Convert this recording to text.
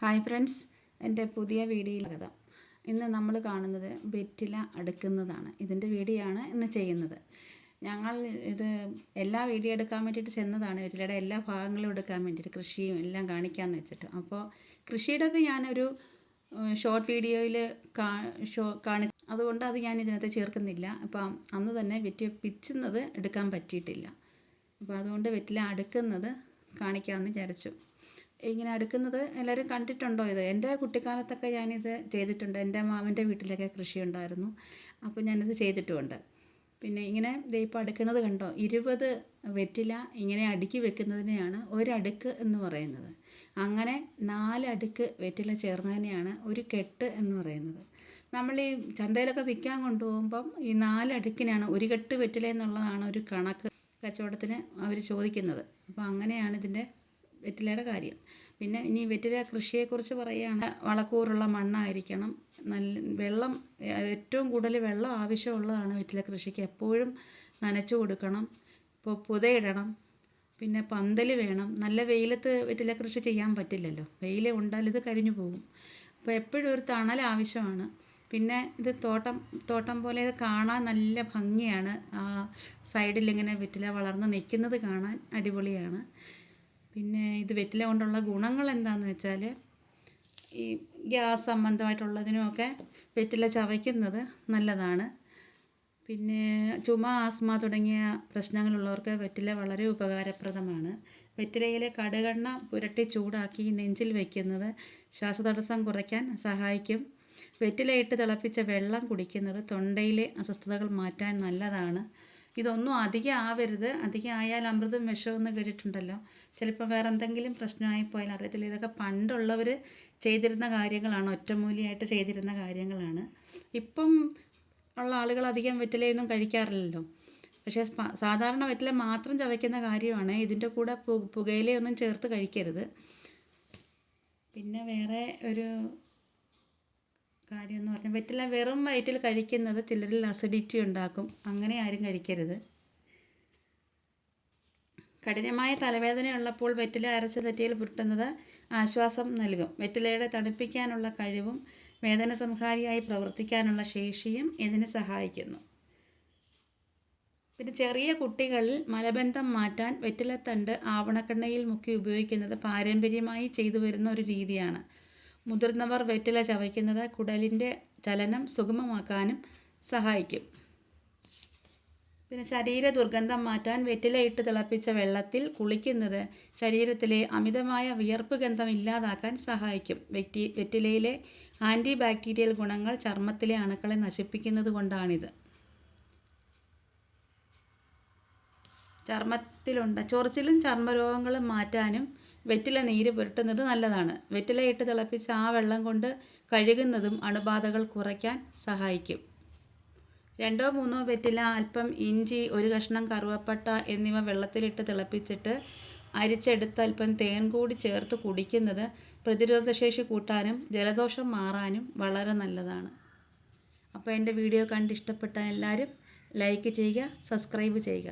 Hi friends, എൻ്റെ പുതിയ വീഡിയോയിൽ ഇന്ന് നമ്മൾ കാണുന്നത് വെറ്റില അടുക്കുന്നതാണ്. ഇതിൻ്റെ വീഡിയോ ആണ് ഇന്ന് ചെയ്യുന്നത്. ഞങ്ങൾ ഇത് എല്ലാ വീഡിയോ എടുക്കാൻ വേണ്ടിയിട്ട് ചെന്നതാണ്. വെറ്റിലയുടെ എല്ലാ ഭാഗങ്ങളും എടുക്കാൻ വേണ്ടിയിട്ട്, കൃഷിയും എല്ലാം കാണിക്കാമെന്ന് വെച്ചിട്ട്. അപ്പോൾ കൃഷിയുടേത് ഞാനൊരു ഷോർട്ട് വീഡിയോയിൽ കാണിച്ചു, അതുകൊണ്ട് അത് ഞാൻ ഇതിനകത്ത് ചേർക്കുന്നില്ല. അപ്പം അന്ന് തന്നെ വെറ്റില പിച്ചുന്നത് എടുക്കാൻ പറ്റിയിട്ടില്ല. അപ്പോൾ അതുകൊണ്ട് വെറ്റില അടുക്കുന്നത് കാണിക്കാമെന്ന് വിചാരിച്ചു. ഇങ്ങനെ അടുക്കുന്നത് എല്ലാവരും കണ്ടിട്ടുണ്ടോ? ഇത് എൻ്റെ കുട്ടിക്കാലത്തൊക്കെ ഞാനിത് ചെയ്തിട്ടുണ്ട്. എൻ്റെ മാമൻ്റെ വീട്ടിലൊക്കെ കൃഷി ഉണ്ടായിരുന്നു, അപ്പോൾ ഞാനിത് ചെയ്തിട്ടുമുണ്ട്. പിന്നെ ഇങ്ങനെ ഇപ്പോൾ അടുക്കുന്നത് കണ്ടോ, 20 വെറ്റില ഇങ്ങനെ അടുക്കി വെക്കുന്നതിനെയാണ് ഒരടുക്ക് എന്ന് പറയുന്നത്. അങ്ങനെ 4 അടുക്ക് വെറ്റില ചേർന്നതിനെയാണ് ഒരു കെട്ട് എന്ന് പറയുന്നത്. നമ്മൾ ഈ ചന്തയിലൊക്കെ വിൽക്കാൻ കൊണ്ടുപോകുമ്പം ഈ 4 അടുക്കിനാണ് ഒരു കെട്ട് വെറ്റില എന്നുള്ളതാണ് ഒരു കണക്ക് കച്ചവടത്തിന് അവർ ചോദിക്കുന്നത്. അപ്പോൾ അങ്ങനെയാണ് ഇതിൻ്റെ വെറ്റിലയുടെ കാര്യം. പിന്നെ ഇനി വെറ്റില കൃഷിയെക്കുറിച്ച് പറയുകയാണ്. വളക്കൂറുള്ള മണ്ണായിരിക്കണം, നല്ല വെള്ളം, ഏറ്റവും കൂടുതൽ വെള്ളം ആവശ്യമുള്ളതാണ് വെറ്റില കൃഷിക്ക്. എപ്പോഴും നനച്ചു കൊടുക്കണം, ഇപ്പോൾ പുതയിടണം, പിന്നെ പന്തൽ വേണം. നല്ല വെയിലത്ത് വെറ്റില കൃഷി ചെയ്യാൻ പറ്റില്ലല്ലോ, വെയിൽ കൊണ്ടാൽ ഇത് കരിഞ്ഞു പോകും. അപ്പോൾ എപ്പോഴും ഒരു തണൽ ആവശ്യമാണ്. പിന്നെ ഇത് തോട്ടം പോലെ ഇത് കാണാൻ നല്ല ഭംഗിയാണ്. ആ സൈഡിലിങ്ങനെ വെറ്റില വളർന്ന് നിൽക്കുന്നത് കാണാൻ അടിപൊളിയാണ്. പിന്നെ ഇത് വെറ്റില കൊണ്ടുള്ള ഗുണങ്ങൾ എന്താണെന്ന് വെച്ചാൽ, ഈ ഗ്യാസ് സംബന്ധമായിട്ടുള്ളതിനുമൊക്കെ വെറ്റില ചവയ്ക്കുന്നത് നല്ലതാണ്. പിന്നെ ചുമ, ആസ്മ തുടങ്ങിയ പ്രശ്നങ്ങളുള്ളവർക്ക് വെറ്റില വളരെ ഉപകാരപ്രദമാണ്. വെറ്റിലയിലെ കടുകെണ്ണ പുരട്ടി ചൂടാക്കി നെഞ്ചിൽ വയ്ക്കുന്നത് ശ്വാസതടസ്സം കുറയ്ക്കാൻ സഹായിക്കും. വെറ്റിലയിട്ട് തിളപ്പിച്ച വെള്ളം കുടിക്കുന്നത് തൊണ്ടയിലെ അസ്വസ്ഥതകൾ മാറ്റാൻ നല്ലതാണ്. ഇതൊന്നും അധികം ആവരുത്, അധികം ആയാൽ അമൃതും വിഷമെന്ന് കേട്ടിട്ടുണ്ടല്ലോ. ചിലപ്പോൾ വേറെ എന്തെങ്കിലും പ്രശ്നമായി പോയാൽ അറിയത്തില്ല. ഇതൊക്കെ പണ്ടുള്ളവർ ചെയ്തിരുന്ന കാര്യങ്ങളാണ്, ഒറ്റമൂലിയായിട്ട് ചെയ്തിരുന്ന കാര്യങ്ങളാണ്. ഇപ്പം ഉള്ള ആളുകൾ അധികം വെറ്റിലയൊന്നും കഴിക്കാറില്ലല്ലോ. പക്ഷേ സാധാരണ വെറ്റില മാത്രം ചവയ്ക്കുന്ന കാര്യമാണ്. ഇതിൻ്റെ കൂടെ പുകയിലയൊന്നും ചേർത്ത് കഴിക്കരുത്. പിന്നെ വേറെ ഒരു കാര്യം എന്ന് പറഞ്ഞാൽ, വെറ്റില വെറും വയറ്റിൽ കഴിക്കുന്നത് ചിലരിൽ അസിഡിറ്റി ഉണ്ടാക്കും. അങ്ങനെ ആരും കഴിക്കരുത്. കഠിനമായ തലവേദനയുള്ളപ്പോൾ വെറ്റില അരച്ച് നെറ്റിയിൽ പുരട്ടുന്നത് ആശ്വാസം നൽകും. വെറ്റിലയുടെ തണുപ്പിക്കാനുള്ള കഴിവും വേദന സംഹാരിയായി പ്രവർത്തിക്കാനുള്ള ശേഷിയും ഇതിന് സഹായിക്കുന്നു. പിന്നെ ചെറിയ കുട്ടികളിൽ മലബന്ധം മാറ്റാൻ വെറ്റിലത്തണ്ട് ആവണക്കെണ്ണയിൽ മുക്കി ഉപയോഗിക്കുന്നത് പാരമ്പര്യമായി ചെയ്തു വരുന്ന ഒരു രീതിയാണ്. മുതിർന്നവർ വെറ്റില ചവയ്ക്കുന്നത് കുടലിൻ്റെ ചലനം സുഗമമാക്കാനും സഹായിക്കും. പിന്നെ ശരീര ദുർഗന്ധം മാറ്റാൻ വെറ്റില ഇട്ട് തിളപ്പിച്ച വെള്ളത്തിൽ കുളിക്കുന്നത് ശരീരത്തിലെ അമിതമായ വിയർപ്പ് ഗന്ധം ഇല്ലാതാക്കാൻ സഹായിക്കും. വെറ്റിലയിലെ ആൻറ്റി ബാക്ടീരിയൽ ഗുണങ്ങൾ ചർമ്മത്തിലെ അണുക്കളെ നശിപ്പിക്കുന്നത് കൊണ്ടാണിത്. ചൊറിച്ചിലും ചർമ്മരോഗങ്ങളും മാറ്റാനും വെറ്റില നീര് പുരട്ടുന്നത് നല്ലതാണ്. വെറ്റില ഇട്ട് തിളപ്പിച്ച ആ വെള്ളം കൊണ്ട് കഴുകുന്നതും അണുബാധകൾ കുറയ്ക്കാൻ സഹായിക്കും. 2-3 വെറ്റില, അല്പം ഇഞ്ചി, ഒരു കഷ്ണം കറുവപ്പട്ട എന്നിവ വെള്ളത്തിലിട്ട് തിളപ്പിച്ചിട്ട് അരിച്ചെടുത്ത് അല്പം തേൻ കൂടി ചേർത്ത് കുടിക്കുന്നത് പ്രതിരോധശേഷി കൂട്ടാനും ജലദോഷം മാറാനും വളരെ നല്ലതാണ്. അപ്പോൾ എൻ്റെ വീഡിയോ കണ്ട് ഇഷ്ടപ്പെട്ട എല്ലാവരും ലൈക്ക് ചെയ്യുക, സബ്സ്ക്രൈബ് ചെയ്യുക.